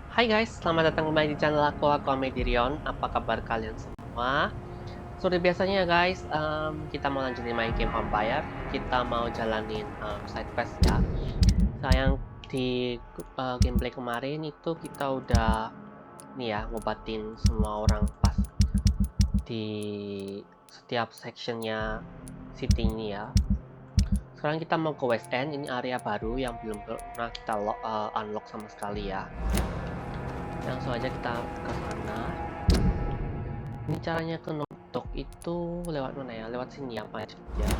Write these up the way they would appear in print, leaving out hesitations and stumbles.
Hai guys, selamat datang kembali di channel aku Rion. Apa kabar kalian semua? Seperti biasanya ya guys, kita mau lanjutin main game Vampyr. Kita mau jalanin side quest ya. Sayang di gameplay kemarin itu kita udah nih ya ngobatin semua orang pas di setiap sectionnya city ini ya. Sekarang kita mau ke West End, ini area baru yang belum pernah kita unlock sama sekali ya. Langsung aja kita ke sana. Ini caranya ke notok itu lewat mana ya? Lewat sini ya, Pak ya.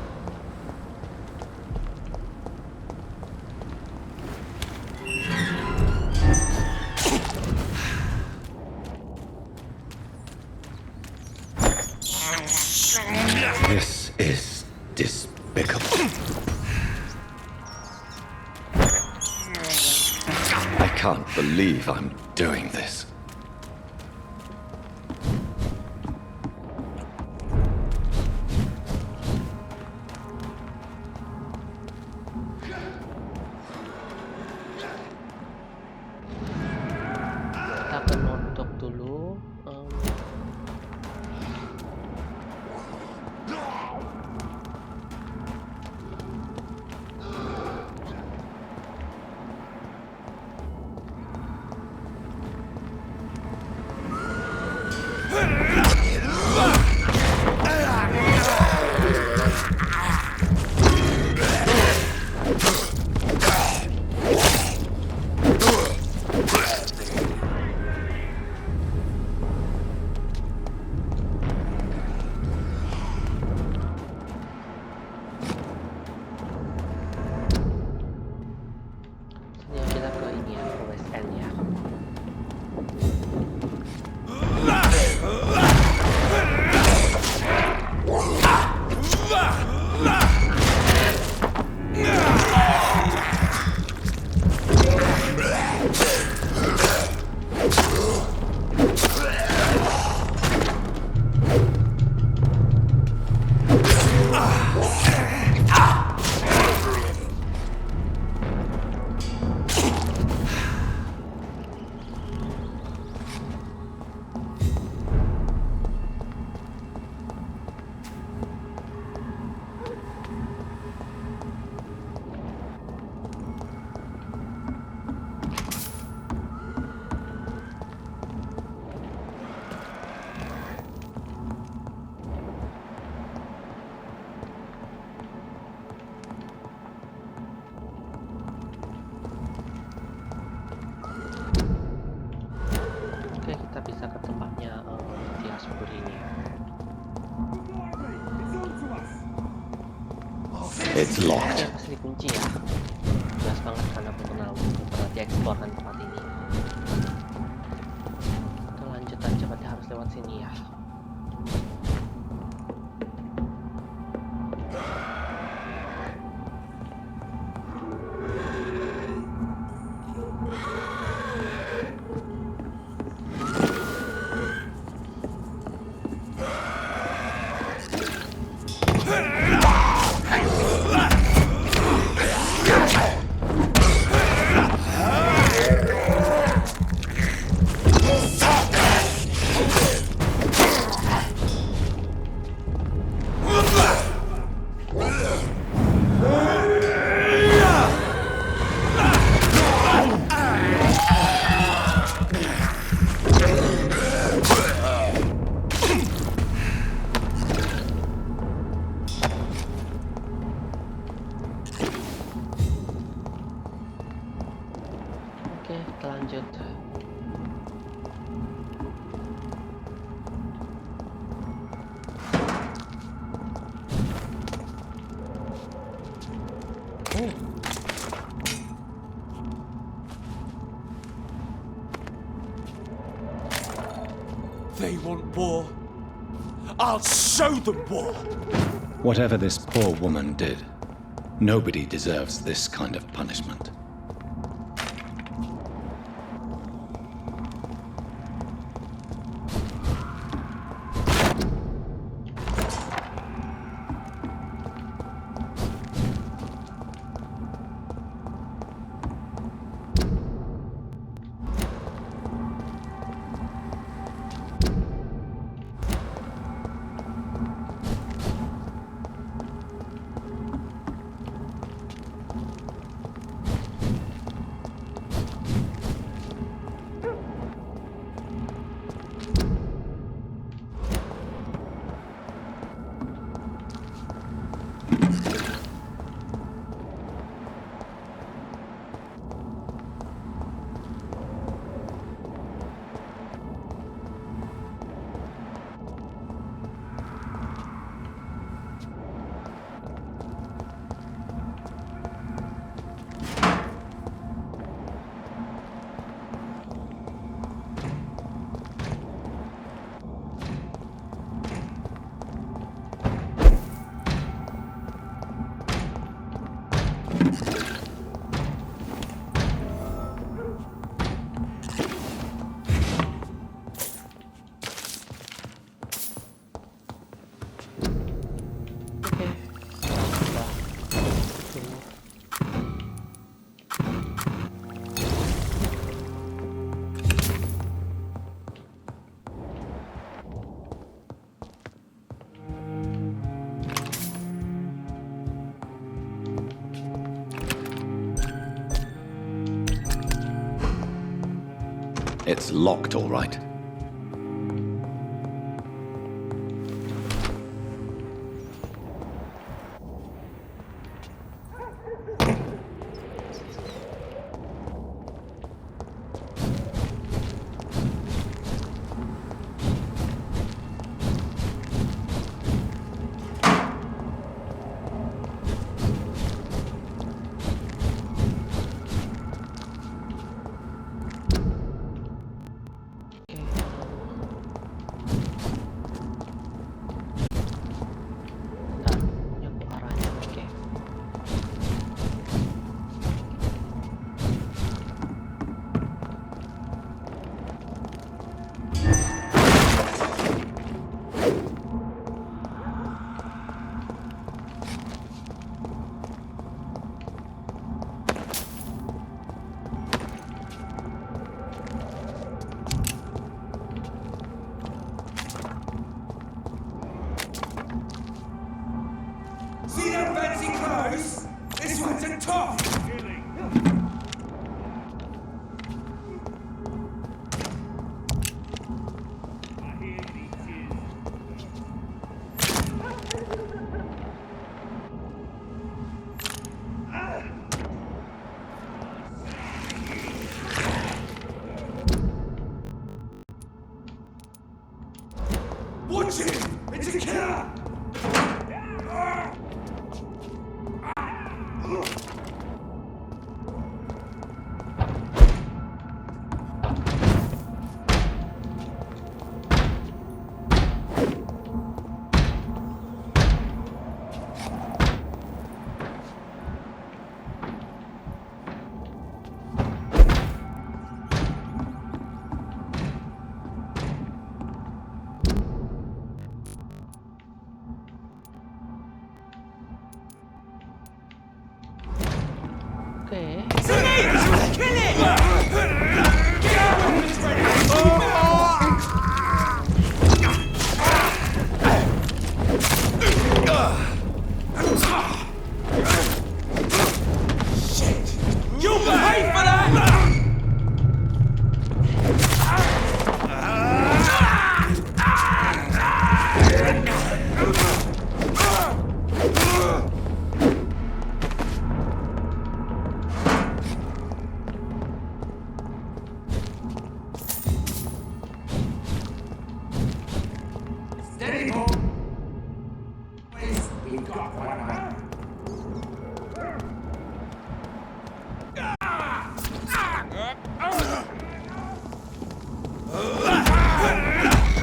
This is despicable. I can't believe I'm doing this. Kita ke notok dulu. Kita ke ini ya, ke West End ya. Oke, kita bisa ke tempatnya di Asbur ini. It's locked. Oke, pasti dikunci ya. Jelas banget karena aku kenal pernah dieksplor kan tempat ini. Kita lanjut aja, berarti harus lewat sini ya. Oke, kita lanjut. They want war. I'll show them war. Whatever this poor woman did, nobody deserves this kind of punishment. It's locked, all right. See that fancy clothes? This one's a top! Watch it! It's a killer! Oke. You'll pay for that! Steady, Paul. Please, we've got one man.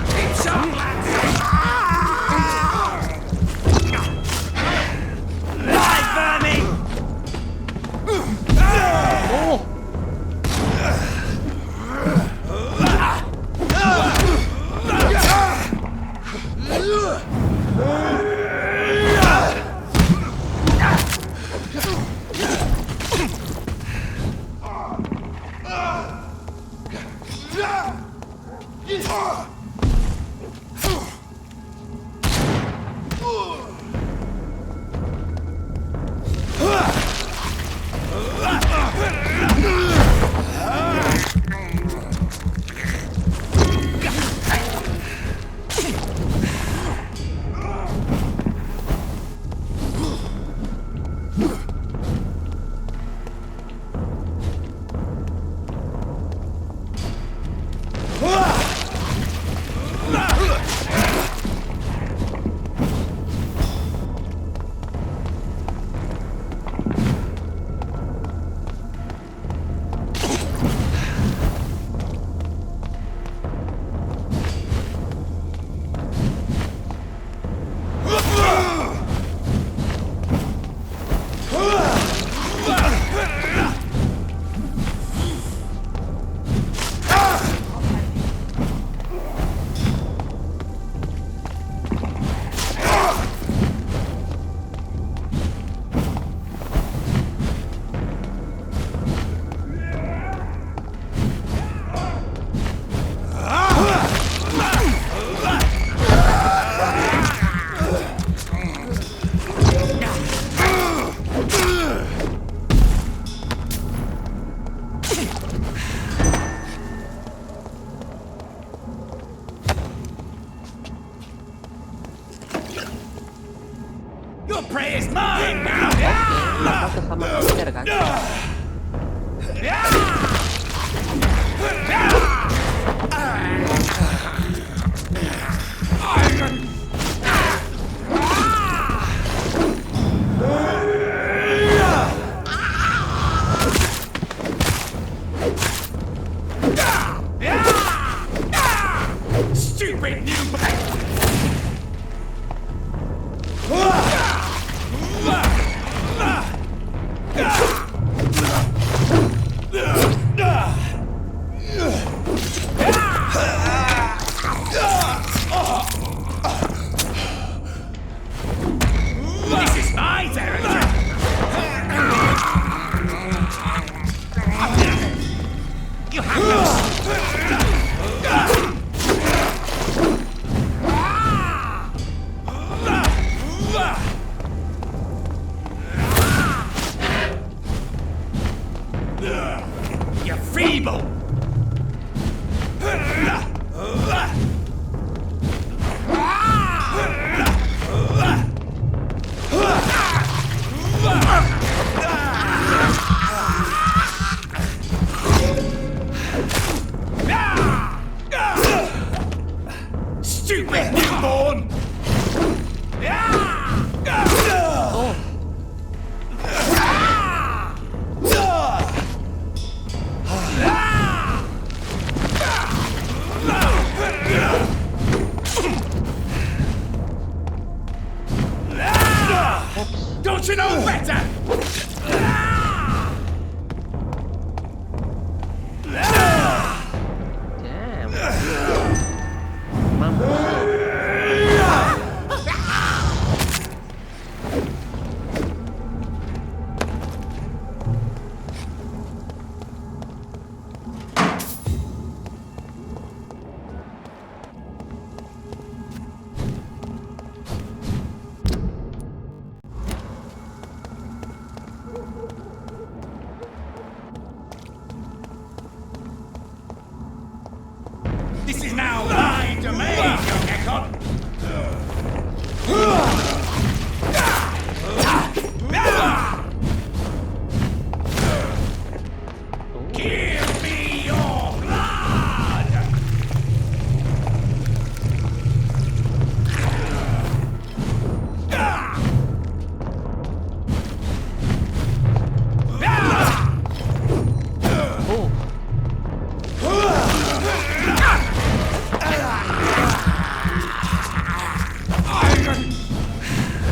Keep sharp, lads! Live, vermin! Oh. mine now. Bakal sesama vampir kan? Stupid new. This is my territory. You have no. You're feeble. Stupid newborn. Oh, Don't you know better? damn. Mampus. This is now my domain, young Ekon. Give me your blood. Oh,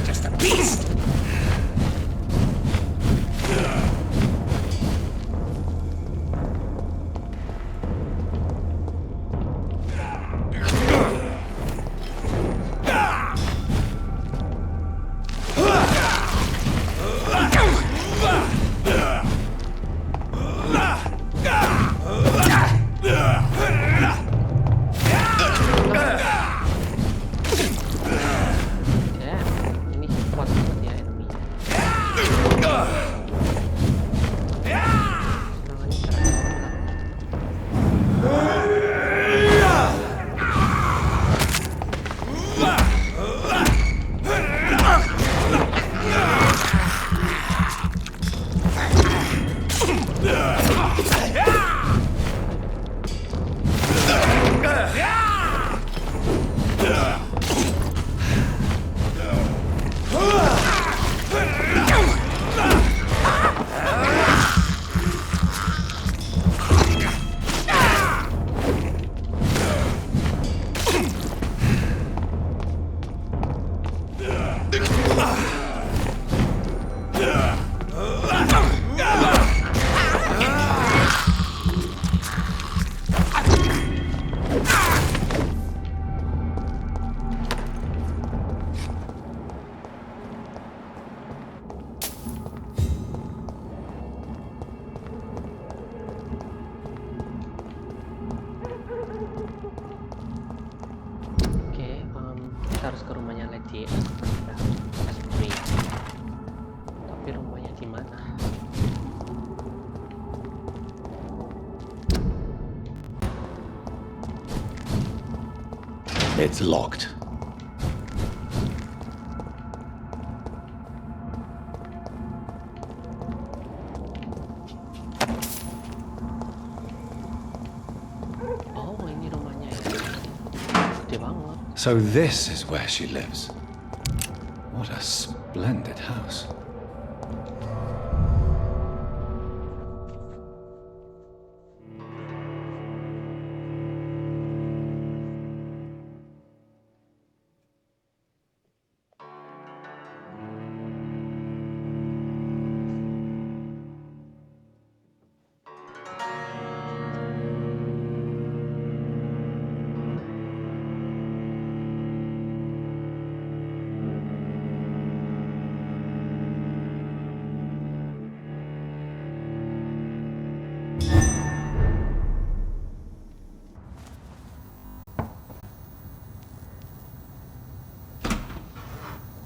Just a beast. damn. Ini kuat banget ya enemy-nya. Serangannya keren banget. Kita harus ke rumahnya Lady Esprit. Tapi rumahnya di mana? It's locked. Gede banget. So this is where she lives. What a splendid house.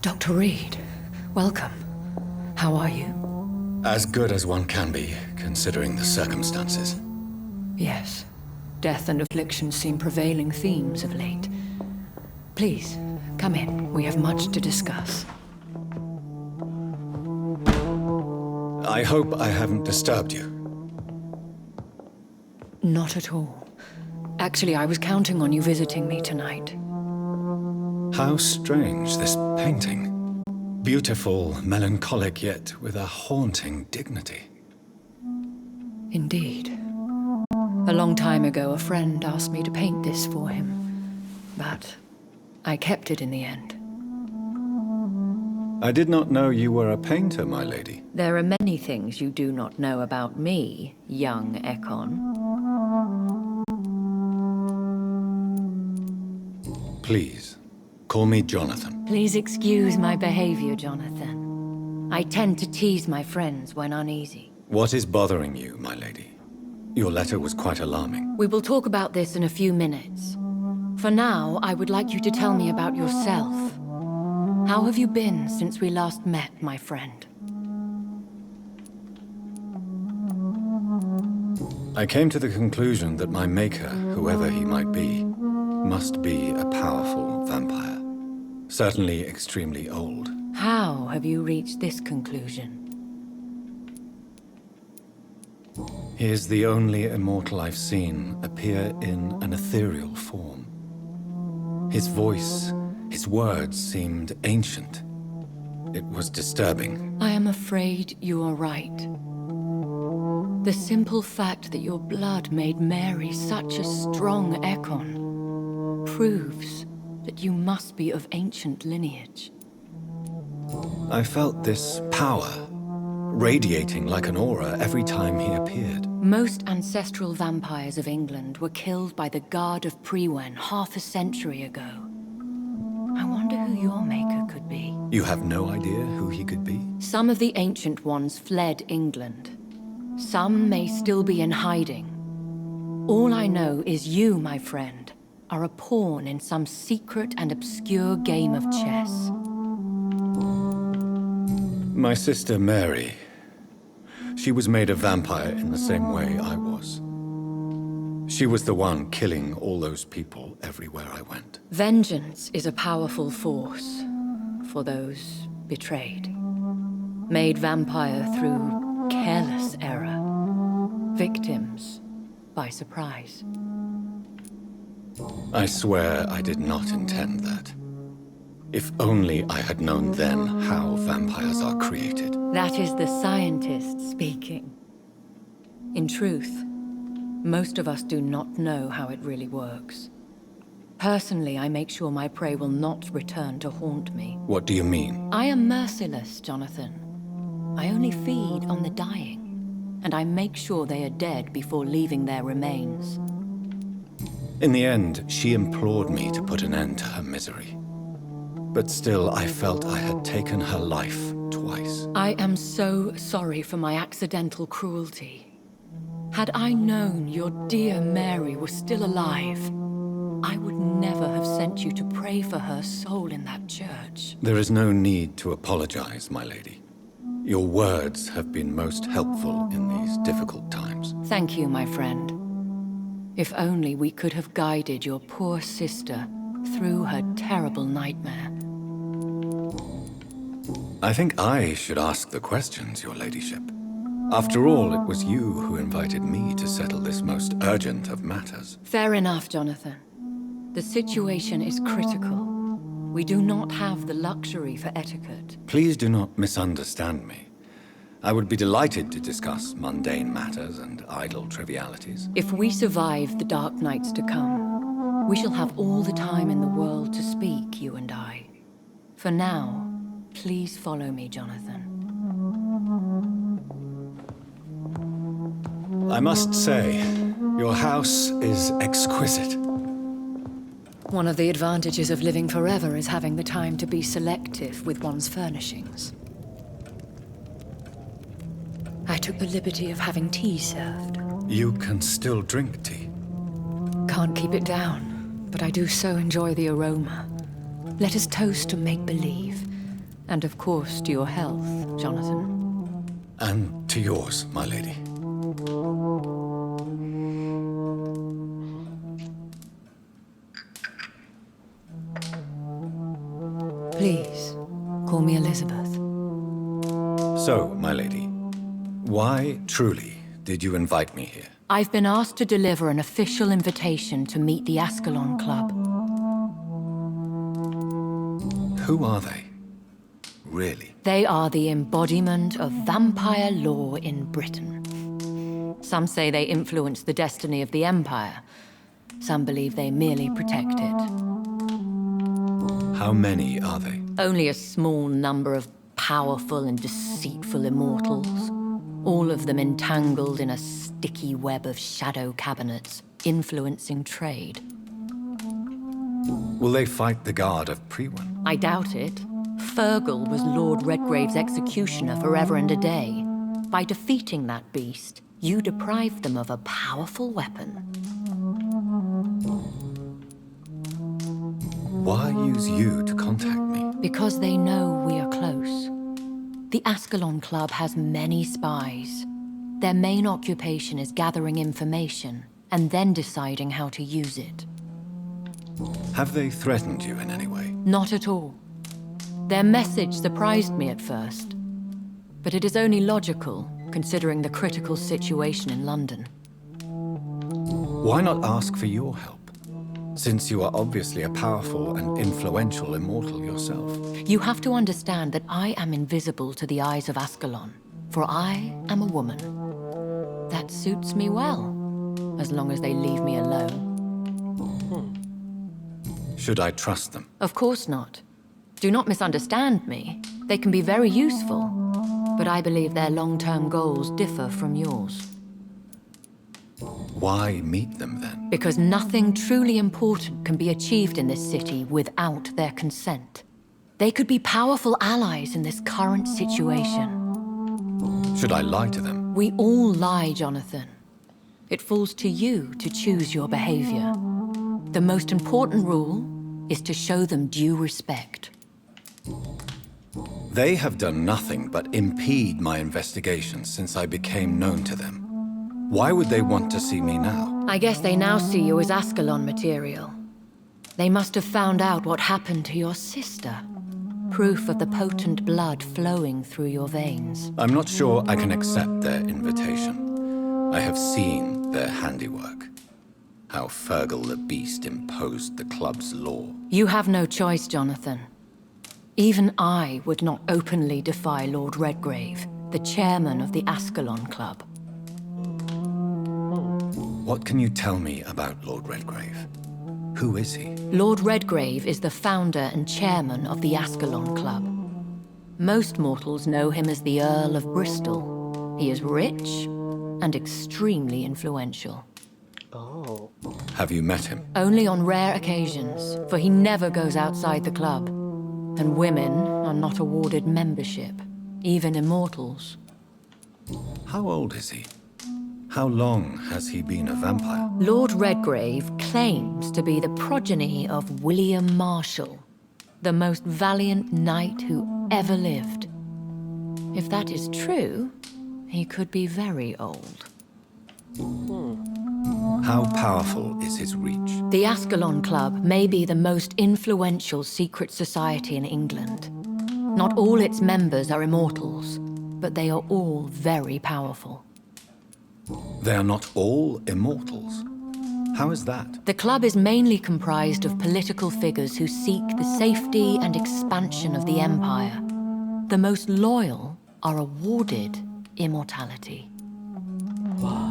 Dr. Reed, welcome. How are you? As good as one can be, considering the circumstances. Yes. Death and affliction seem prevailing themes of late. Please, come in. We have much to discuss. I hope I haven't disturbed you. Not at all. Actually, I was counting on you visiting me tonight. How strange, this painting. Beautiful, melancholic, yet with a haunting dignity. Indeed. A long time ago, a friend asked me to paint this for him. But I kept it in the end. I did not know you were a painter, my lady. There are many things you do not know about me, young Ekon. Please, call me Jonathan. Please excuse my behavior, Jonathan. I tend to tease my friends when uneasy. What is bothering you, my lady? Your letter was quite alarming. We will talk about this in a few minutes. For now, I would like you to tell me about yourself. How have you been since we last met, my friend? I came to the conclusion that my maker, whoever he might be, must be a powerful vampire. Certainly extremely old. How have you reached this conclusion? He is the only immortal I've seen appear in an ethereal form. His voice, his words seemed ancient. It was disturbing. I am afraid you are right. The simple fact that your blood made Mary such a strong Ekon proves that you must be of ancient lineage. I felt this power, radiating like an aura every time he appeared. Most ancestral vampires of England were killed by the Guard of Prewen half a century ago. I wonder who your maker could be. You have no idea who he could be? Some of the ancient ones fled England. Some may still be in hiding. All I know is you, my friend, are a pawn in some secret and obscure game of chess. My sister Mary. She was made a vampire in the same way I was. She was the one killing all those people everywhere I went. Vengeance is a powerful force for those betrayed. Made vampire through careless error. Victims by surprise. I swear I did not intend that. If only I had known then how vampires are created. That is the scientist speaking. In truth, most of us do not know how it really works. Personally, I make sure my prey will not return to haunt me. What do you mean? I am merciless, Jonathan. I only feed on the dying, and I make sure they are dead before leaving their remains. In the end, she implored me to put an end to her misery. But still, I felt I had taken her life twice. I am so sorry for my accidental cruelty. Had I known your dear Mary was still alive, I would never have sent you to pray for her soul in that church. There is no need to apologize, my lady. Your words have been most helpful in these difficult times. Thank you, my friend. If only we could have guided your poor sister through her terrible nightmare. I think I should ask the questions, your ladyship. After all, it was you who invited me to settle this most urgent of matters. Fair enough, Jonathan. The situation is critical. We do not have the luxury for etiquette. Please do not misunderstand me. I would be delighted to discuss mundane matters and idle trivialities. If we survive the dark nights to come, we shall have all the time in the world to speak, you and I. For now, please follow me, Jonathan. I must say, your house is exquisite. One of the advantages of living forever is having the time to be selective with one's furnishings. I took the liberty of having tea served. You can still drink tea. Can't keep it down, but I do so enjoy the aroma. Let us toast to make-believe. And of course to your health, Jonathan. And to yours, my lady. Please, call me Elizabeth. So, my lady, why truly did you invite me here? I've been asked to deliver an official invitation to meet the Ascalon Club. Who are they? Really? They are the embodiment of vampire law in Britain. Some say they influence the destiny of the Empire. Some believe they merely protect it. How many are they? Only a small number of powerful and deceitful immortals. All of them entangled in a sticky web of shadow cabinets, influencing trade. Will they fight the guard of Priwen? I doubt it. Fergal was Lord Redgrave's executioner forever and a day. By defeating that beast, you deprived them of a powerful weapon. Why use you to contact me? Because they know we are close. The Ascalon Club has many spies. Their main occupation is gathering information and then deciding how to use it. Have they threatened you in any way? Not at all. Their message surprised me at first, but it is only logical, considering the critical situation in London. Why not ask for your help? Since you are obviously a powerful and influential immortal yourself. You have to understand that I am invisible to the eyes of Ascalon, for I am a woman. That suits me well, as long as they leave me alone. Should I trust them? Of course not. Do not misunderstand me. They can be very useful, but I believe their long-term goals differ from yours. Why meet them then? Because nothing truly important can be achieved in this city without their consent. They could be powerful allies in this current situation. Should I lie to them? We all lie, Jonathan. It falls to you to choose your behavior. The most important rule is to show them due respect. They have done nothing but impede my investigations since I became known to them. Why would they want to see me now? I guess they now see you as Ascalon material. They must have found out what happened to your sister. Proof of the potent blood flowing through your veins. I'm not sure I can accept their invitation. I have seen their handiwork. How Fergal the Beast imposed the club's law. You have no choice, Jonathan. Even I would not openly defy Lord Redgrave, the chairman of the Ascalon Club. What can you tell me about Lord Redgrave? Who is he? Lord Redgrave is the founder and chairman of the Ascalon Club. Most mortals know him as the Earl of Bristol. He is rich and extremely influential. Oh. Have you met him? Only on rare occasions, for he never goes outside the club. And women are not awarded membership, even immortals. How old is he? How long has he been a vampire? Lord Redgrave claims to be the progeny of William Marshall, the most valiant knight who ever lived. If that is true, he could be very old. How powerful is his reach? The Ascalon Club may be the most influential secret society in England. Not all its members are immortals, but they are all very powerful. They are not all immortals. How is that? The club is mainly comprised of political figures who seek the safety and expansion of the Empire. The most loyal are awarded immortality.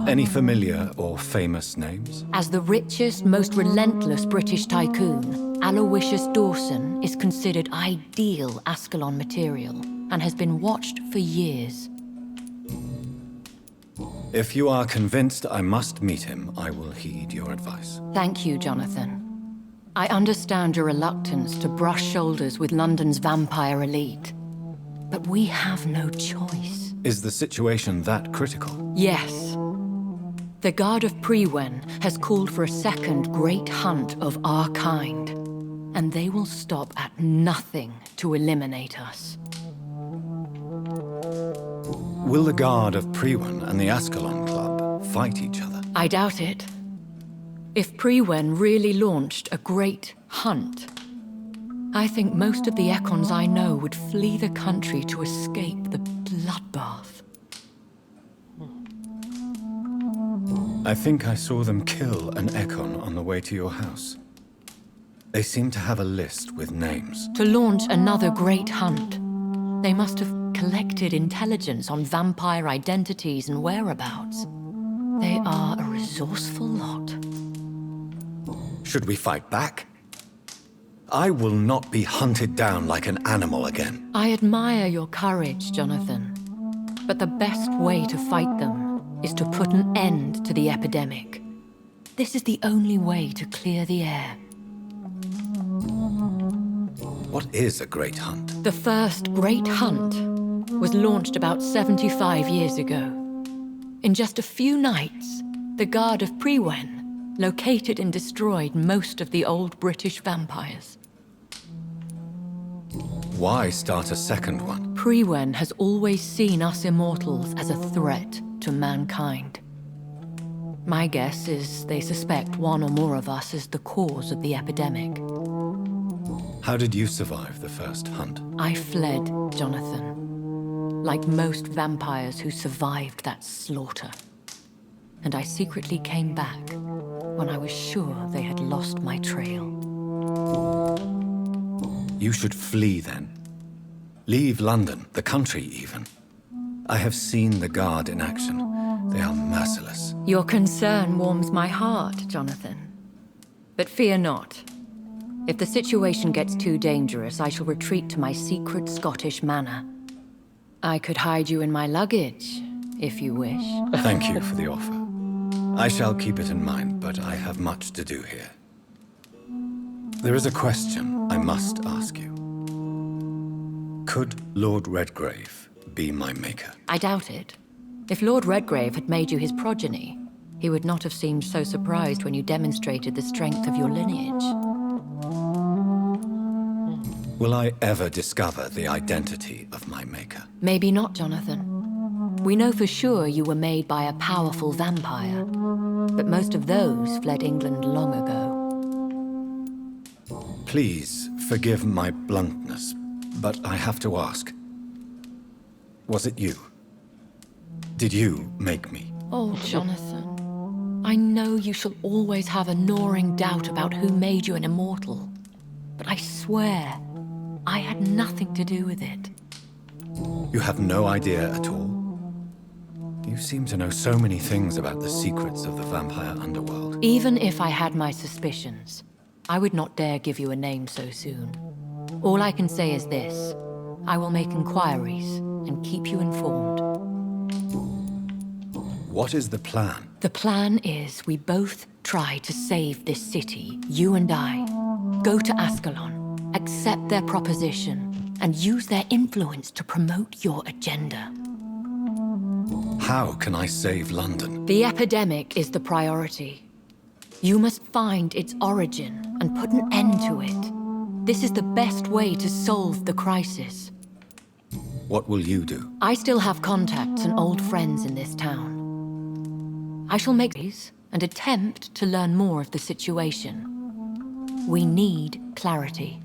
Any familiar or famous names? As the richest, most relentless British tycoon, Aloysius Dawson is considered ideal Ascalon material and has been watched for years. If you are convinced I must meet him, I will heed your advice. Thank you, Jonathan. I understand your reluctance to brush shoulders with London's vampire elite. But we have no choice. Is the situation that critical? Yes. The Guard of Prewen has called for a second great hunt of our kind. And they will stop at nothing to eliminate us. Will the Guard of Prewen and the Ascalon Club fight each other? I doubt it. If Prewen really launched a great hunt, I think most of the Ekons I know would flee the country to escape the bloodbath. I think I saw them kill an Ekon on the way to your house. They seem to have a list with names. To launch another great hunt, they must have collected intelligence on vampire identities and whereabouts. They are a resourceful lot. Should we fight back? I will not be hunted down like an animal again. I admire your courage, Jonathan. But the best way to fight them is to put an end to the epidemic. This is the only way to clear the air. What is a great hunt? The first great hunt was launched about 75 years ago. In just a few nights, the Guard of Prewen located and destroyed most of the old British vampires. Why start a second one? Prewen has always seen us immortals as a threat to mankind. My guess is they suspect one or more of us is the cause of the epidemic. How did you survive the first hunt? I fled, Jonathan. Like most vampires who survived that slaughter. And I secretly came back when I was sure they had lost my trail. You should flee then. Leave London, the country even. I have seen the Guard in action. They are merciless. Your concern warms my heart, Jonathan. But fear not. If the situation gets too dangerous, I shall retreat to my secret Scottish manor. I could hide you in my luggage, if you wish. Thank you for the offer. I shall keep it in mind, but I have much to do here. There is a question I must ask you. Could Lord Redgrave be my maker? I doubt it. If Lord Redgrave had made you his progeny, he would not have seemed so surprised when you demonstrated the strength of your lineage. Will I ever discover the identity of my maker? Maybe not, Jonathan. We know for sure you were made by a powerful vampire, but most of those fled England long ago. Please forgive my bluntness, but I have to ask. Was it you? Did you make me? Oh, Jonathan. I know you shall always have a gnawing doubt about who made you an immortal, but I swear, I had nothing to do with it. You have no idea at all? You seem to know so many things about the secrets of the vampire underworld. Even if I had my suspicions, I would not dare give you a name so soon. All I can say is this. I will make inquiries and keep you informed. What is the plan? The plan is we both try to save this city, you and I. Go to Ascalon, accept their proposition, and use their influence to promote your agenda. How can I save London? The epidemic is the priority. You must find its origin and put an end to it. This is the best way to solve the crisis. What will you do? I still have contacts and old friends in this town. I shall make these and attempt to learn more of the situation. We need clarity.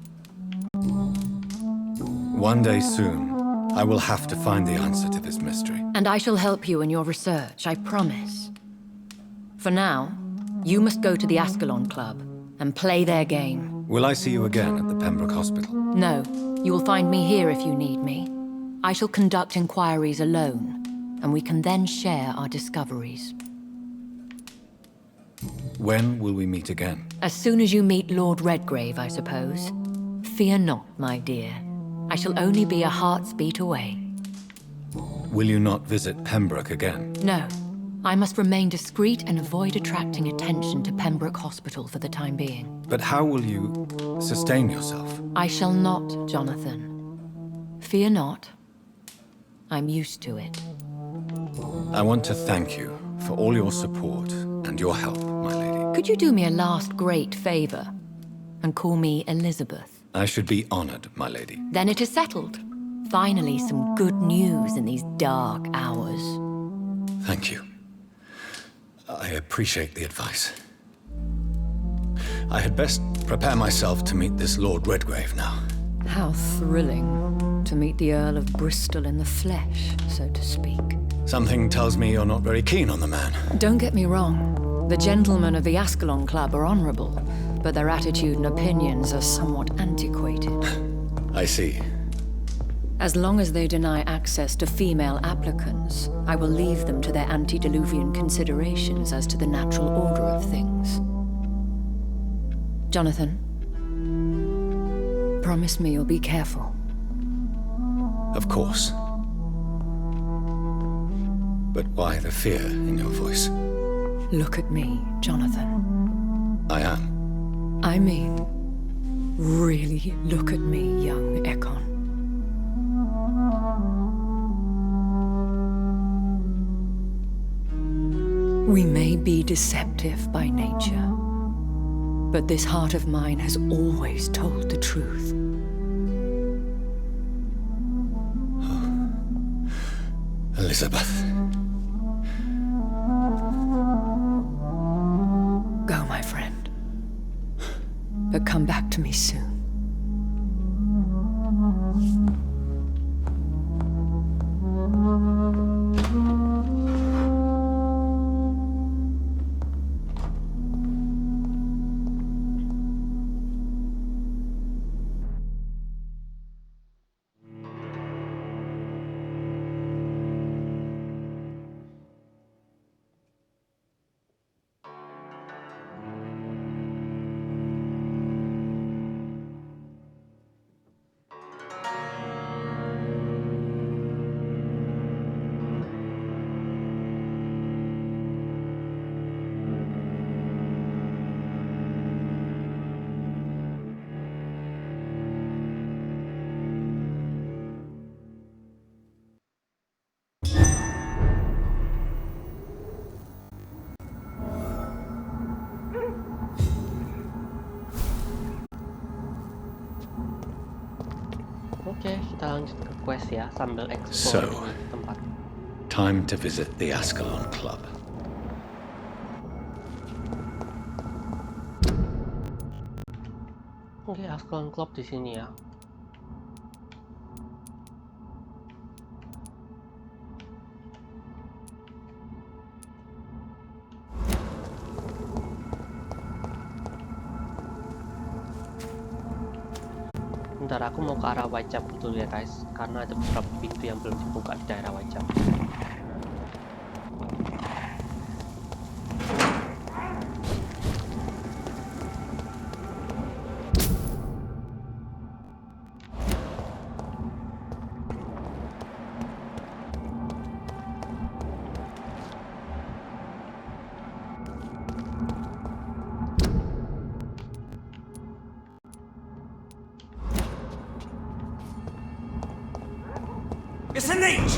One day soon, I will have to find the answer to this mystery. And I shall help you in your research, I promise. For now, You must go to the Ascalon Club and play their game. Will I see you again at the Pembroke Hospital? No, you will find me here if you need me. I shall conduct inquiries alone, and we can then share our discoveries. When will we meet again? As soon as you meet Lord Redgrave, I suppose. Fear not, my dear. I shall only be a heart's beat away. Will you not visit Pembroke again? No. I must remain discreet and avoid attracting attention to Pembroke Hospital for the time being. But how will you sustain yourself? I shall not, Jonathan. Fear not. I'm used to it. I want to thank you for all your support and your help, my lady. Could you do me a last great favor and call me Elizabeth? I should be honored, my lady. Then it is settled. Finally, some good news in these dark hours. Thank you. I appreciate the advice. I had best prepare myself to meet this Lord Redgrave now. How thrilling to meet the Earl of Bristol in the flesh, so to speak. Something tells me you're not very keen on the man. Don't get me wrong. The gentlemen of the Ascalon Club are honorable, but their attitude and opinions are somewhat antiquated. I see. As long as they deny access to female applicants, I will leave them to their antediluvian considerations as to the natural order of things. Jonathan, promise me you'll be careful. Of course. But why the fear in your voice? Look at me, Jonathan. I am. I mean, really look at me, young Ekon. We may be deceptive by nature, but this heart of mine has always told the truth. Elizabeth. Go, my friend. But come back to me soon. Oke, kita lanjut ke quest ya sambil So, explore tempat. time to visit the Ascalon Club. Oke, Ascalon Club di sini ya. Bentar, aku mau ke arah wajah dulu ya guys, karena ada beberapa pintu yang belum dibuka di daerah wajah. It's an H!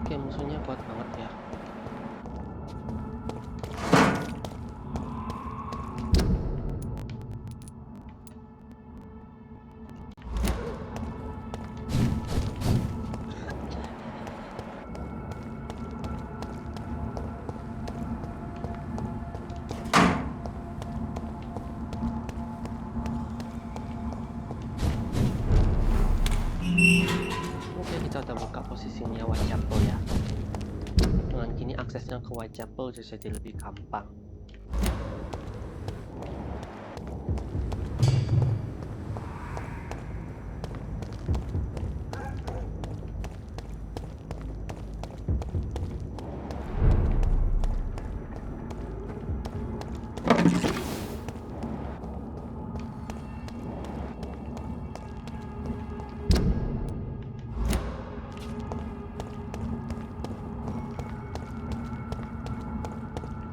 Oke, musuhnya kuat banget ya. Oke, kita udah buka posisinya Whitechapel ya. Dengan gini aksesnya ke Whitechapel jadi lebih gampang.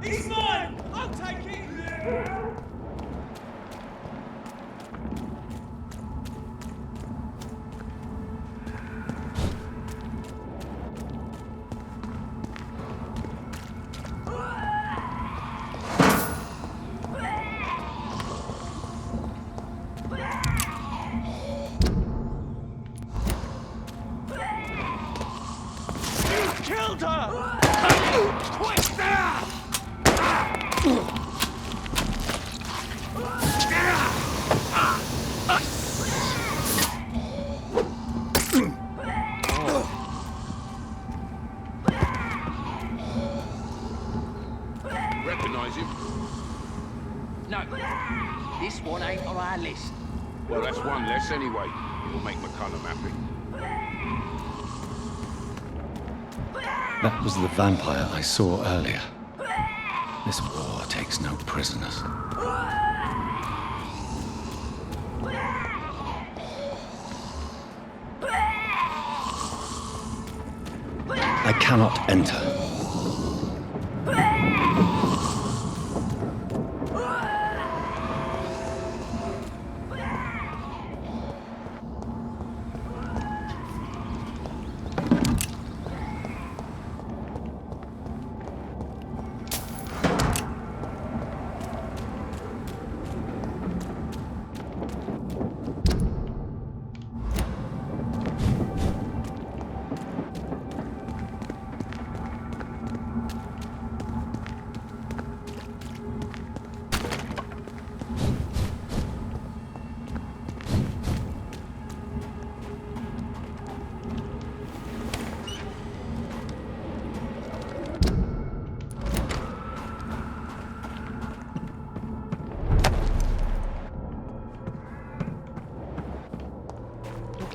He's mine! I'll take it! You killed her! Twister! Recognize him? No, this one ain't on our list. Well, that's one less anyway. It'll make McCullum happy. That was the vampire I saw earlier. This war takes no prisoners. I cannot enter.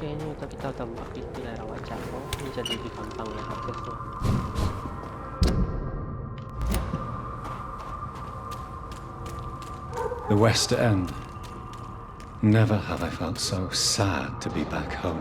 Oke, ini kita udah makin di daerah Whitechapel. Ini jadi lebih gampang ya aksesnya. The West End. Never have I felt so sad to be back home.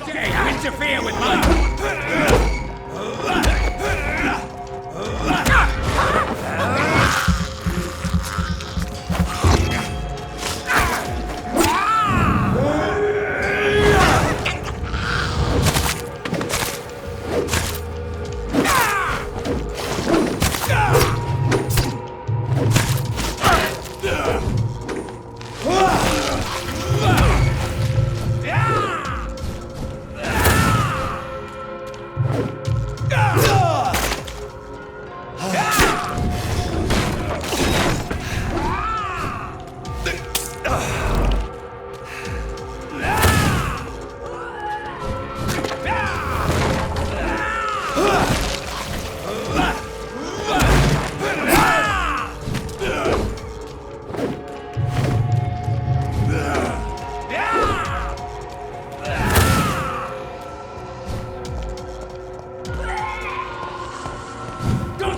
Dare you interfere with my... Don't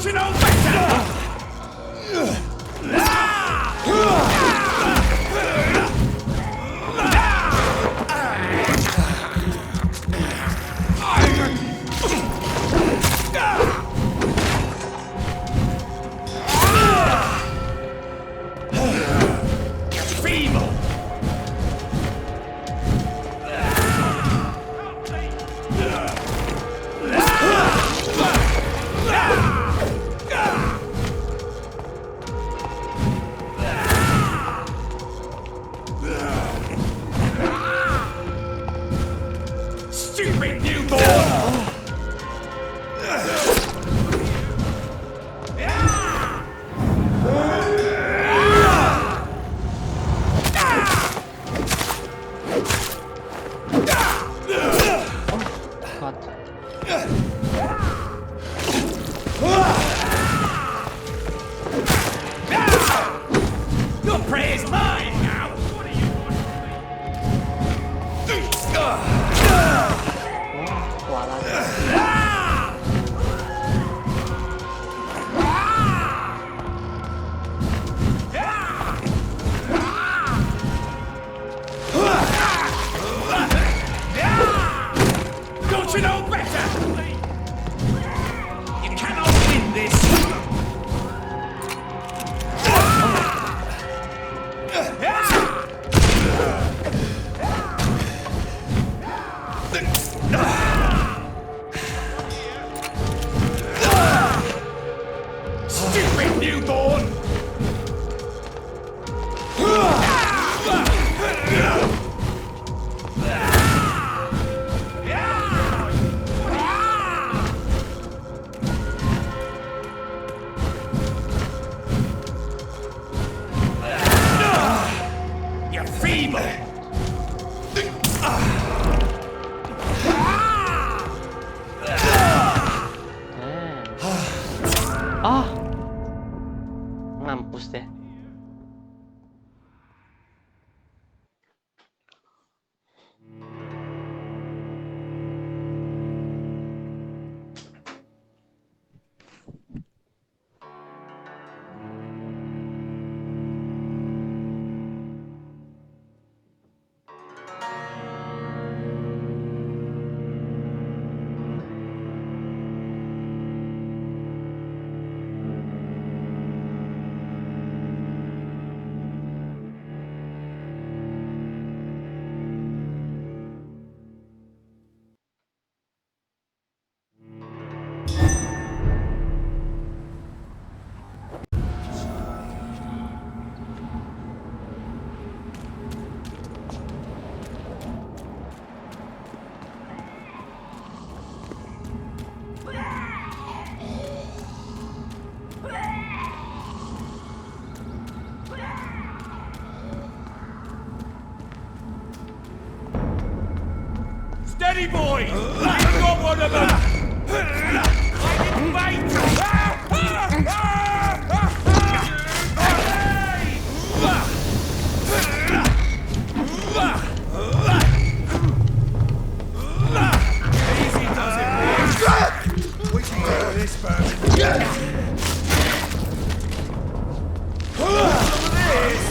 you know better? Feeble. Stupid newborn! Your prey is mine now! What are you Don't you know better? You cannot win this! Stupid newborn! You're feeble! Ah, mampus deh. Steady, boys! You've got one of them! I didn't Easy does it, boys! We should deal with this first. Some of this!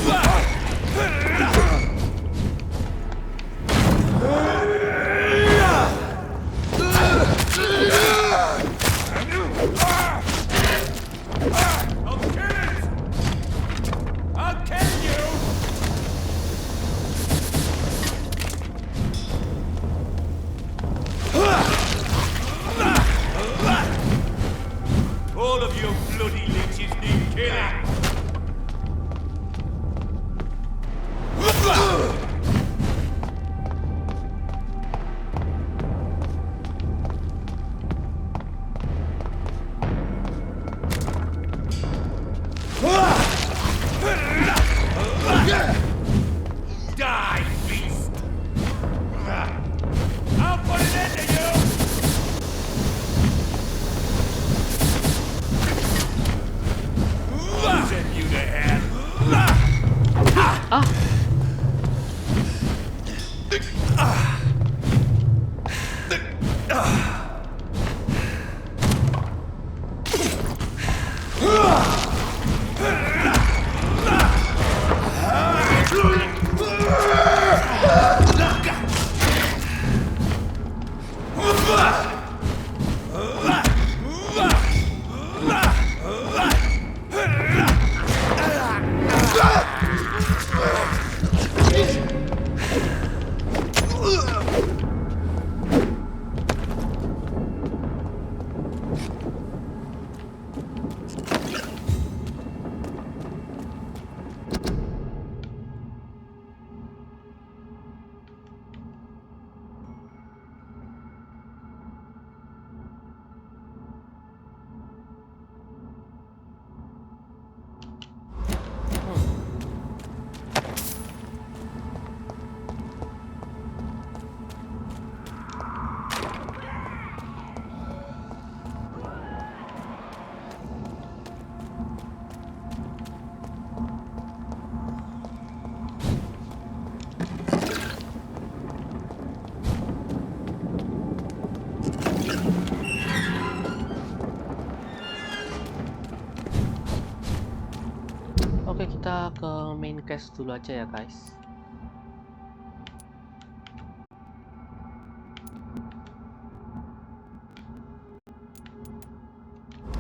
cash dulu aja ya guys.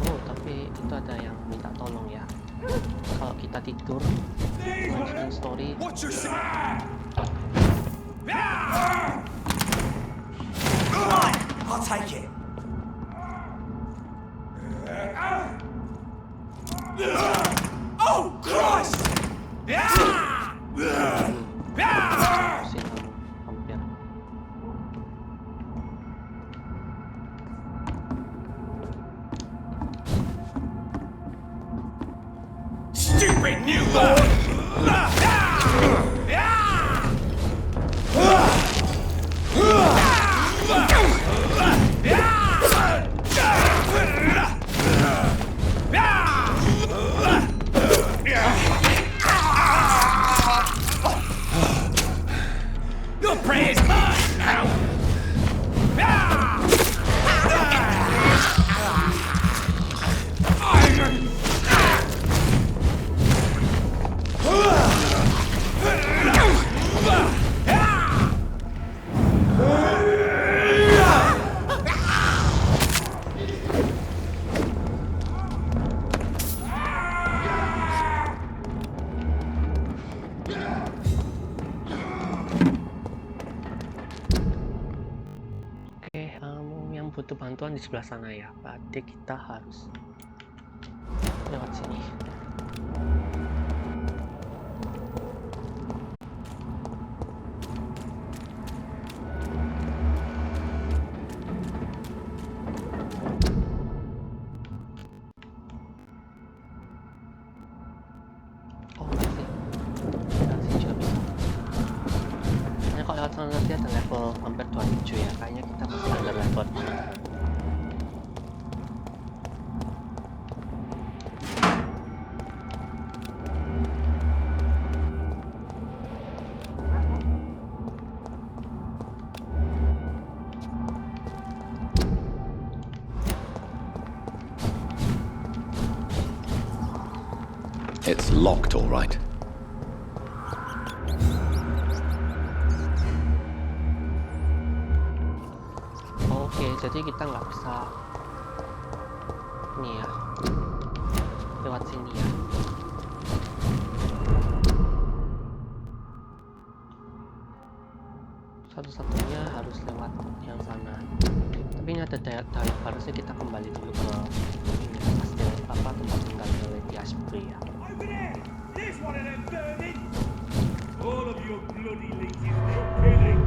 Oh, tapi itu ada yang minta tolong ya. Kalau kita tidur, lanjutin story. What's your sign? I'll take it. Oh, Christ! Pusing kamu, Vampyr. Stupid new boy! Your prey is mine now! Yang butuh bantuan di sebelah sana ya. Berarti kita harus lewat sini. Oh, berarti juga bisa. Kayaknya kalau lewat sana nanti ada level hampir 27 ya. Kayaknya kita masih ada level. It's locked, all right. Oke, jadi kita nggak bisa ini ya, lewat sini ya. Satu-satunya harus lewat yang sana. Tapi ini ada dialog, harusnya kita kembali dulu ke ini, hasil apa tempat tinggal di Ashbury ya. Over there! There's one of them vermin! All of your bloody leeches need killing!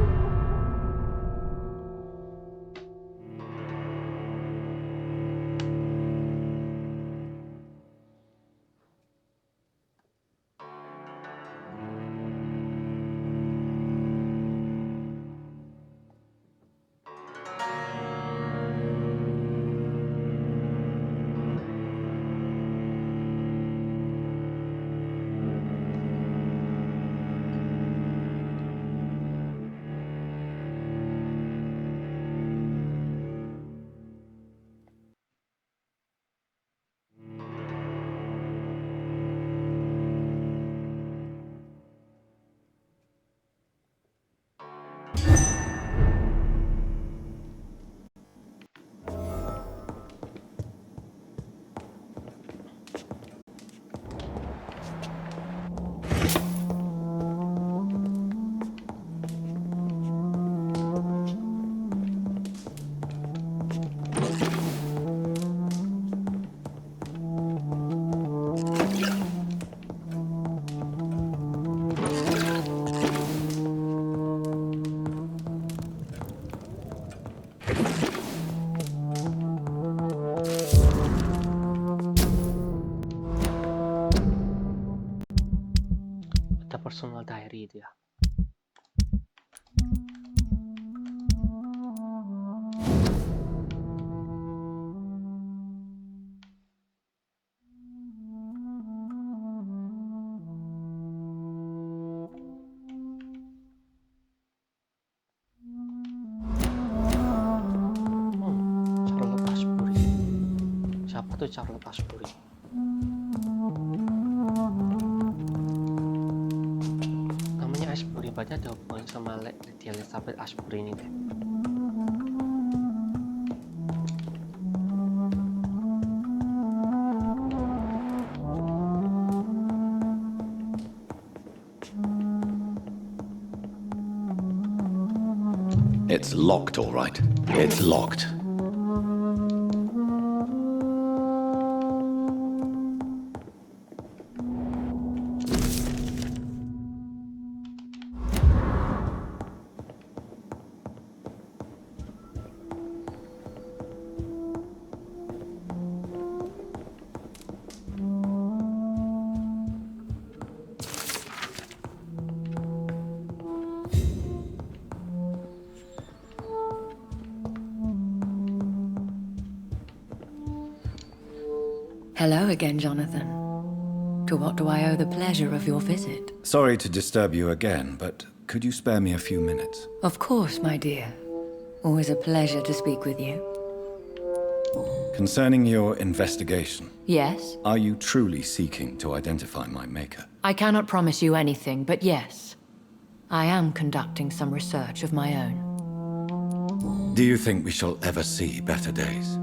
Personal diary itu ya. Charlotte Ashbury. Siapa tuh Charlotte Ashbury? Coba aja dihubungin sama Lady Elizabeth Ashbury ini deh. It's locked, all right. It's locked. Hello again, Jonathan. To what do I owe the pleasure of your visit? Sorry to disturb you again, but could you spare me a few minutes? Of course, my dear. Always a pleasure to speak with you. Concerning your investigation, Yes? are you truly seeking to identify my maker? I cannot promise you anything, but yes. I am conducting some research of my own. Do you think we shall ever see better days?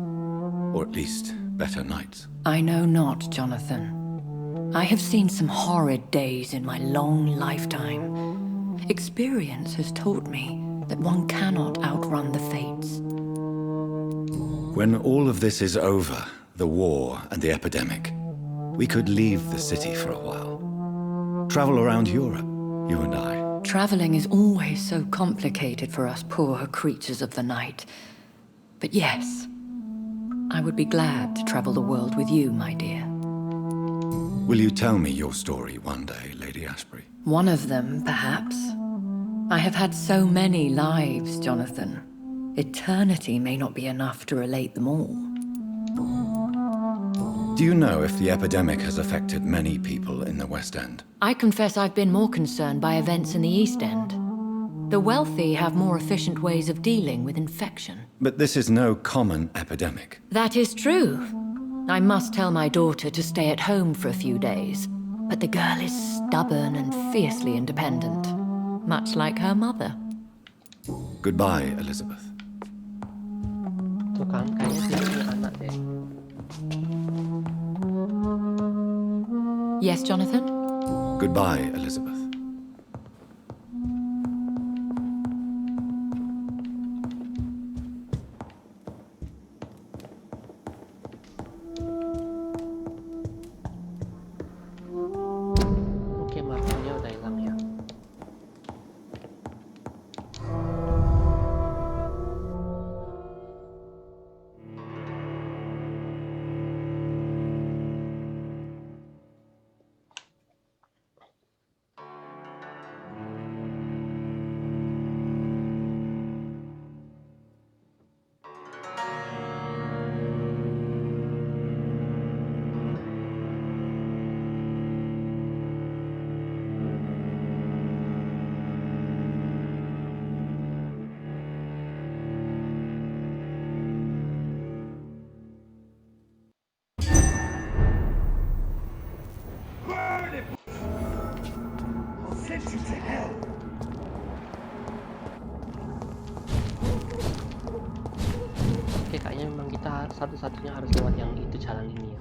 Or at least, better nights? I know not, Jonathan. I have seen some horrid days in my long lifetime. Experience has taught me that one cannot outrun the fates. When all of this is over, the war and the epidemic, we could leave the city for a while. Travel around Europe, you and I. Traveling is always so complicated for us poor creatures of the night. But yes, I would be glad to travel the world with you, my dear. Will you tell me your story one day, Lady Ashbury? One of them, perhaps. I have had so many lives, Jonathan. Eternity may not be enough to relate them all. Do you know if the epidemic has affected many people in the West End? I confess I've been more concerned by events in the East End. The wealthy have more efficient ways of dealing with infection. But this is no common epidemic. That is true. I must tell my daughter to stay at home for a few days, but the girl is stubborn and fiercely independent, much like her mother. Goodbye, Elizabeth. Tuh kan, kayaknya dia punya anak deh. Yes, Jonathan? Goodbye, Elizabeth. Oke, markernya udah hilang ya. Burn it! I'll send you to hell. Oke, kayaknya memang kita satu-satunya harus lewat yang itu jalan ini ya.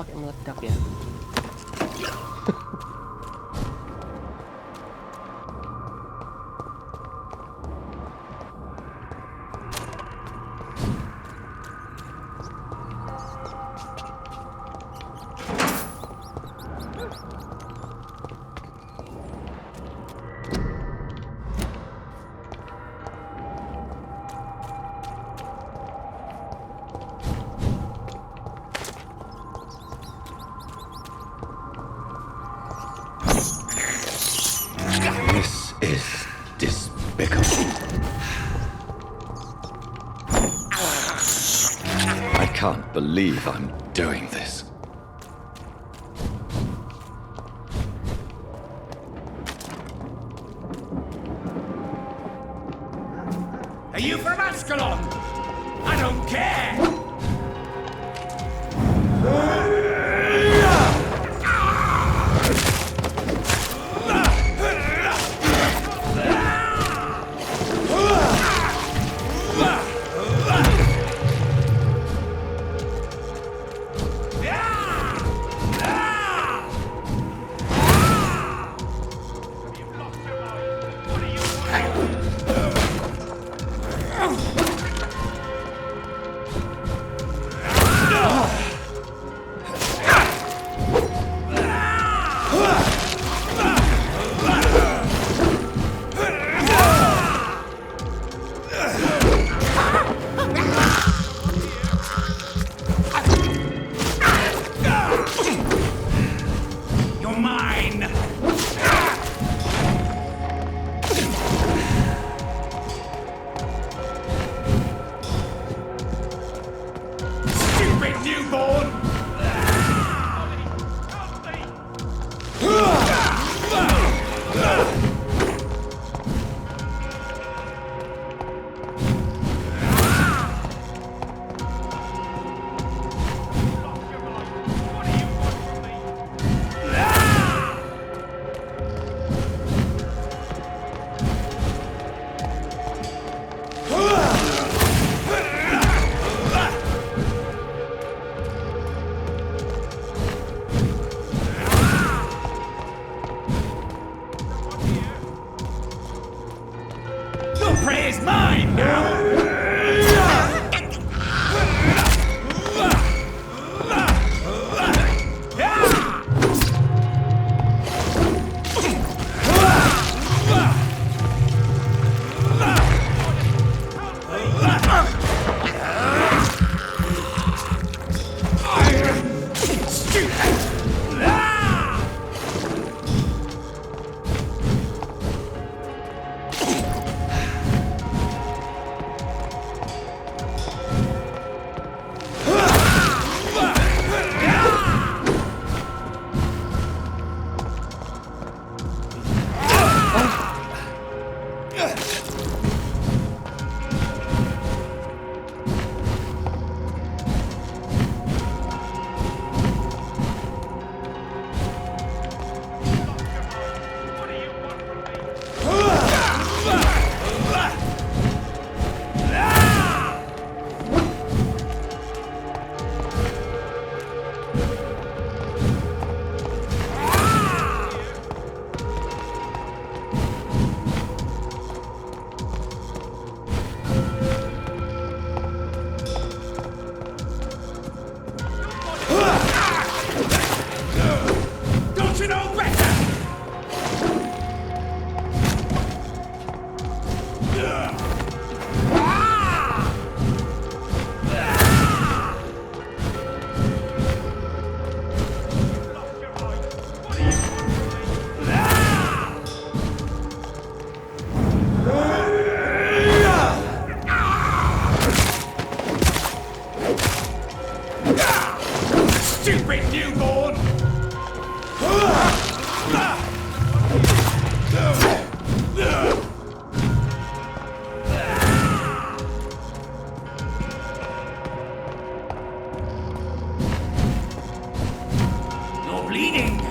pakai meledak ya? This is despicable. I can't believe I'm doing this. Are you from Ascalon? I don't care! You're mine! Stupid newborn! Your prey is mine now! Don't you know better? Stupid newborn! You're bleeding!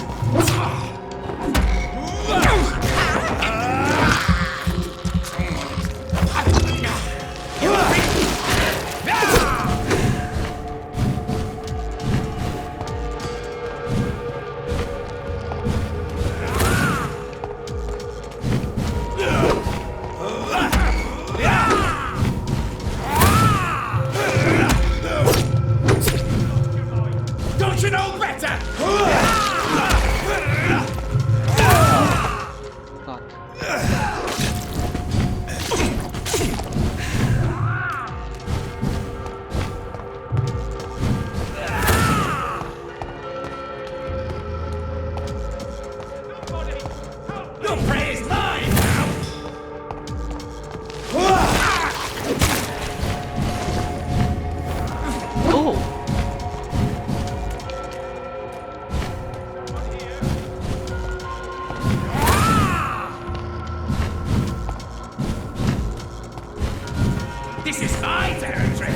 my territory!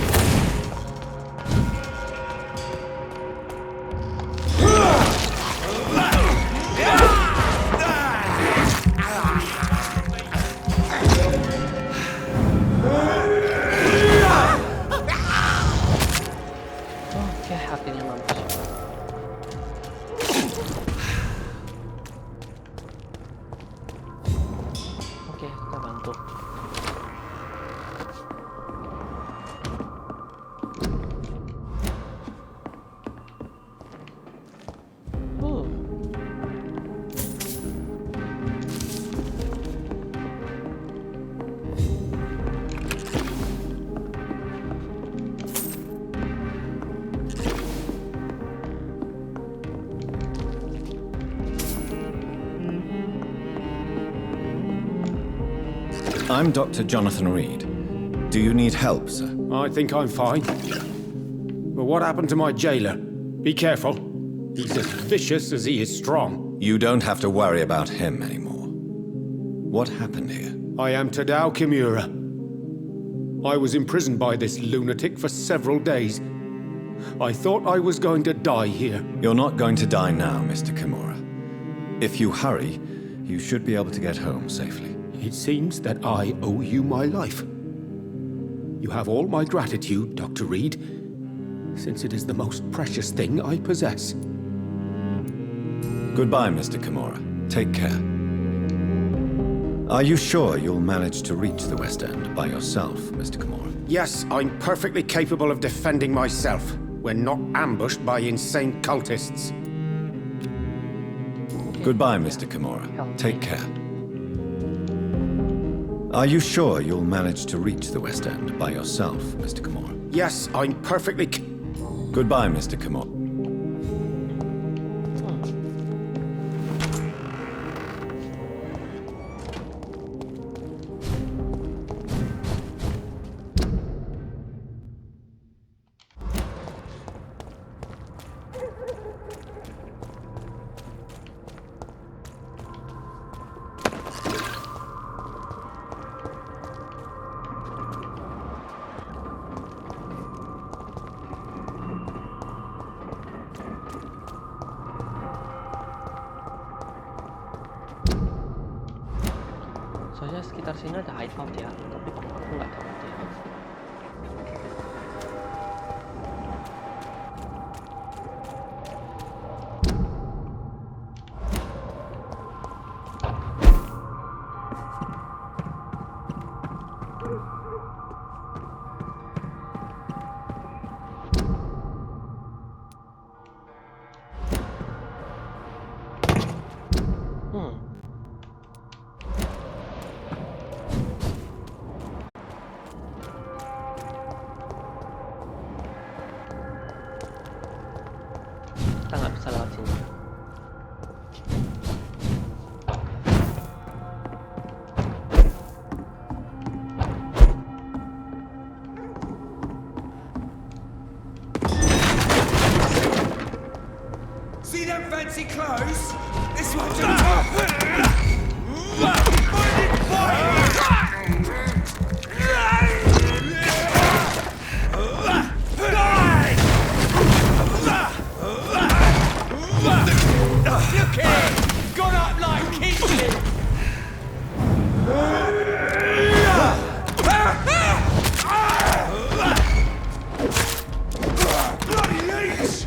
Oke, akhirnya mampus. Oke, kita bantu. I'm Dr. Jonathan Reed. Do you need help, sir? I think I'm fine. But what happened to my jailer? Be careful. He's as vicious as he is strong. You don't have to worry about him anymore. What happened here? I am Tadao Kimura. I was imprisoned by this lunatic for several days. I thought I was going to die here. You're not going to die now, Mr. Kimura. If you hurry, you should be able to get home safely. It seems that I owe you my life. You have all my gratitude, Dr. Reed, since it is the most precious thing I possess. Goodbye, Mr. Kimura. Take care. Are you sure you'll manage to reach the West End by yourself, Mr. Kimura? Yes, I'm perfectly capable of defending myself when not ambushed by insane cultists. Goodbye, Mr. Kimura. Take care. Are you sure you'll manage to reach the West End by yourself, Mr. Kimura? Yes, I'm perfectly Goodbye, Mr. Kimura. Soalnya sekitar sini ada hideout ya, tapi aku nggak tahu dia. Kita nggak bisa lewat sini. See them fancy clothes? This one's a top! Look here! Got up like Kingsley! Bloody leech!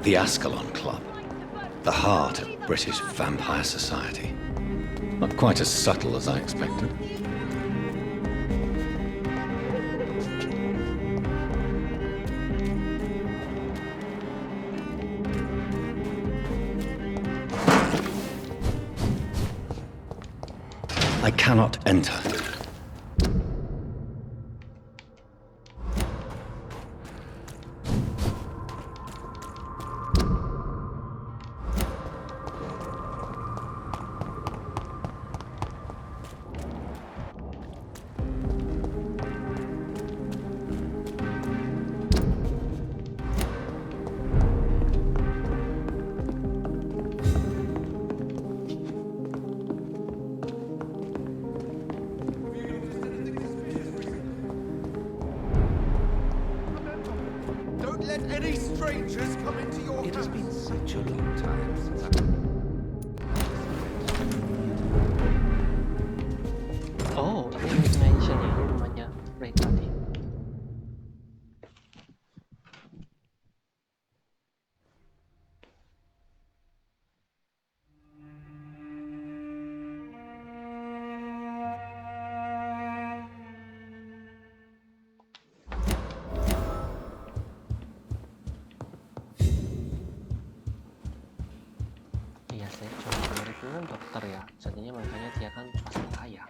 The Ascalon Club. The heart of British vampire society. Not quite as subtle as I expected. I cannot enter. Don't let any strangers come into your house. It has been such a long time since I... Oh, ini mention ya namanya Ray tadi. Iya, saya coba dari dulu kan dokter ya, jadinya makanya dia kan pasti kaya.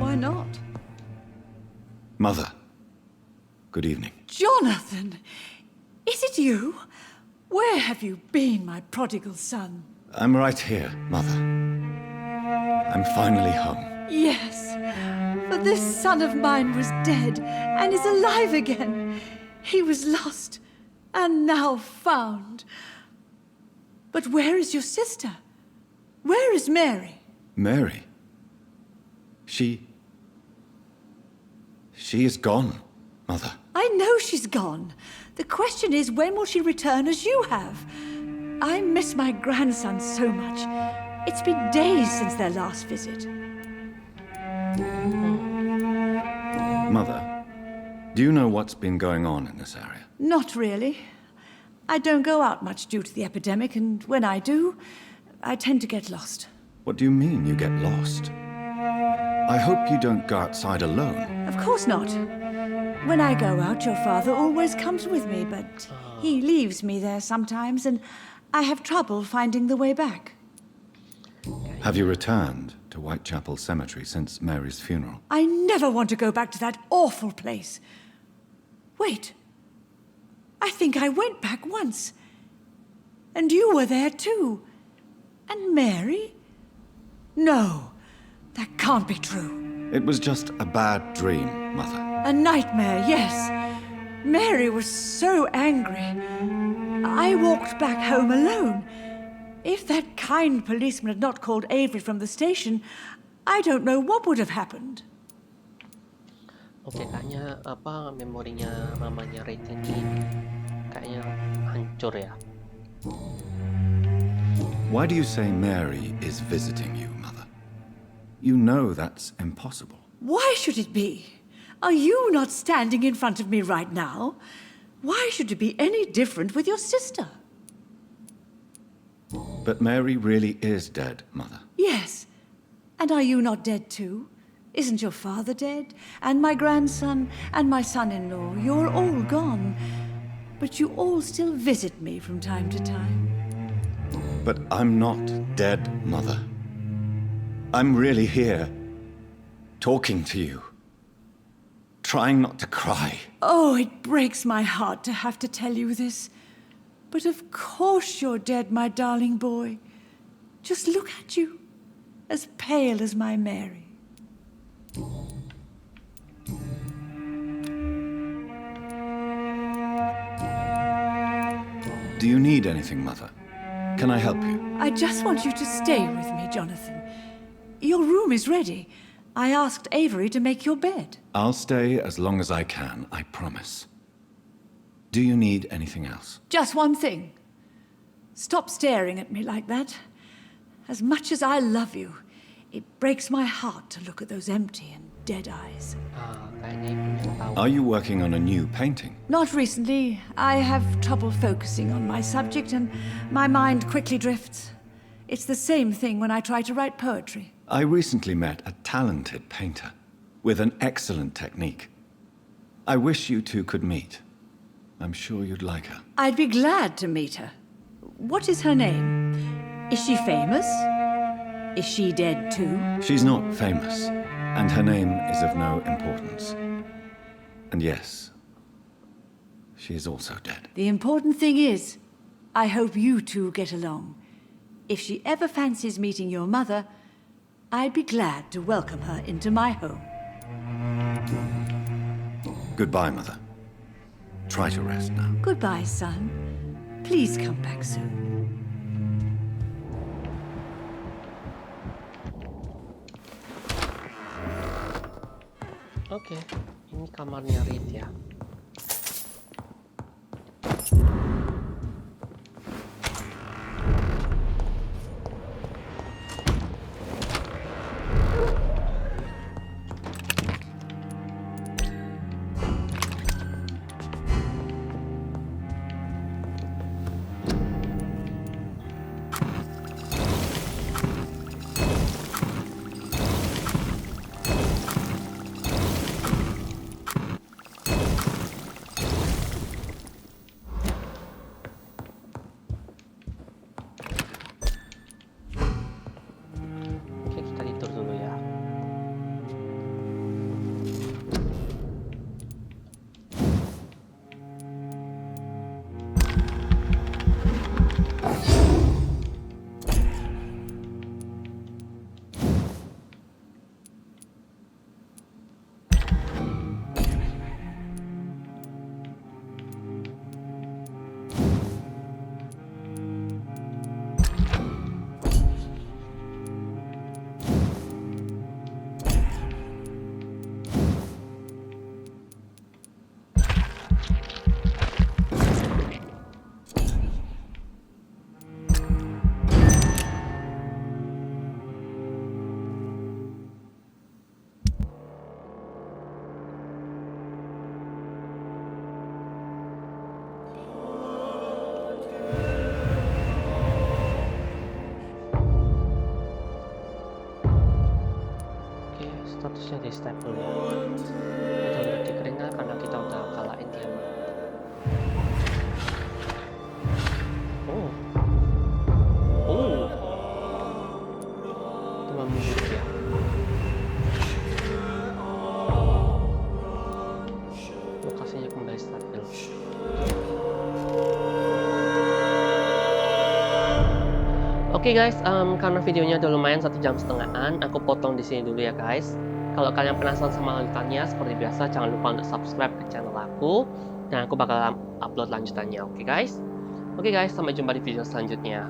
Why not? Mother, good evening. Jonathan! Is it you? Where have you been, my prodigal son? I'm right here, Mother. I'm finally home. Yes, for this son of mine was dead and is alive again. He was lost and now found. But where is your sister? Where is Mary? Mary? She is gone, Mother. I know she's gone. The question is, when will she return as you have? I miss my grandson so much. It's been days since their last visit. Mother, do you know what's been going on in this area? Not really. I don't go out much due to the epidemic, and when I do, I tend to get lost. What do you mean you get lost? I hope you don't go outside alone. Of course not. When I go out, your father always comes with me, but he leaves me there sometimes, and I have trouble finding the way back. Have you returned to Whitechapel Cemetery since Mary's funeral? I never want to go back to that awful place. Wait. I think I went back once. And you were there too. And Mary? No, that can't be true. It was just a bad dream, Mother. A nightmare, yes. Mary was so angry. I walked back home alone. If that kind policeman had not called Avery from the station, I don't know what would have happened. Oke, kayaknya memorinya mamanya Ray ini kayaknya hancur ya. Why do you say Mary is visiting you, Mother? You know that's impossible. Why should it be? Are you not standing in front of me right now? Why should it be any different with your sister? But Mary really is dead, Mother. Yes. And are you not dead too? Isn't your father dead? And my grandson and my son-in-law, you're all gone. But you all still visit me from time to time. But I'm not dead, Mother. I'm really here, talking to you, trying not to cry. Oh, it breaks my heart to have to tell you this. But of course you're dead, my darling boy. Just look at you. as pale as my Mary. Do you need anything, Mother? Can I help you? I just want you to stay with me, Jonathan. Your room is ready. I asked Avery to make your bed. I'll stay as long as I can, I promise. Do you need anything else? Just one thing. Stop staring at me like that. As much as I love you, it breaks my heart to look at those empty and dead eyes. Are you working on a new painting? Not recently. I have trouble focusing on my subject and my mind quickly drifts. It's the same thing when I try to write poetry. I recently met a talented painter with an excellent technique. I wish you two could meet. I'm sure you'd like her. I'd be glad to meet her. What is her name? Is she famous? Is she dead too? She's not famous, and her name is of no importance. And yes, she is also dead. The important thing is, I hope you two get along. If she ever fancies meeting your mother, I'd be glad to welcome her into my home. Goodbye, Mother. Try to rest now. Goodbye, son. Please come back soon. Oke, ini kamarnya Reed ya. Statusnya di stable ya. Kita udah dikeringkan karena kita udah kalahin dia. Cuma mundur ya. Lokasinya kembali stabil. Oke guys, karena videonya udah lumayan 1,5 jam, aku potong di sini dulu ya guys. Kalau kalian penasaran sama lanjutannya, seperti biasa jangan lupa untuk subscribe ke channel aku, dan aku bakal upload lanjutannya. Oke guys, sampai jumpa di video selanjutnya.